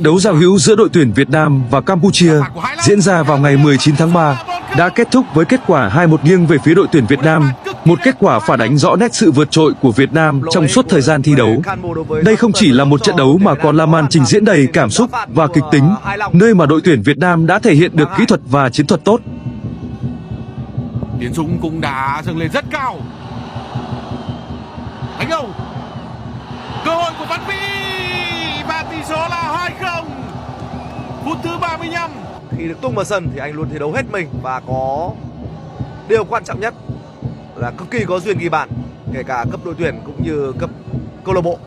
Trận đấu giao hữu giữa đội tuyển Việt Nam và Campuchia diễn ra vào ngày 19 tháng 3 đã kết thúc với kết quả 2-1 nghiêng về phía đội tuyển Việt Nam. Một kết quả phản ánh rõ nét sự vượt trội của Việt Nam trong suốt thời gian thi đấu. Đây không chỉ là một trận đấu mà còn là màn trình diễn đầy cảm xúc và kịch tính, nơi mà đội tuyển Việt Nam đã thể hiện được kỹ thuật và chiến thuật tốt. Tiến Dũng cũng đã dâng lên rất cao. Đánh đầu. Cơ hội của Văn Vĩ và tỷ số là 2-0. Phút thứ 35. Khi được tung vào sân thì anh luôn thi đấu hết mình và có điều quan trọng nhất là cực kỳ có duyên ghi bàn, kể cả cấp đội tuyển cũng như cấp câu lạc bộ.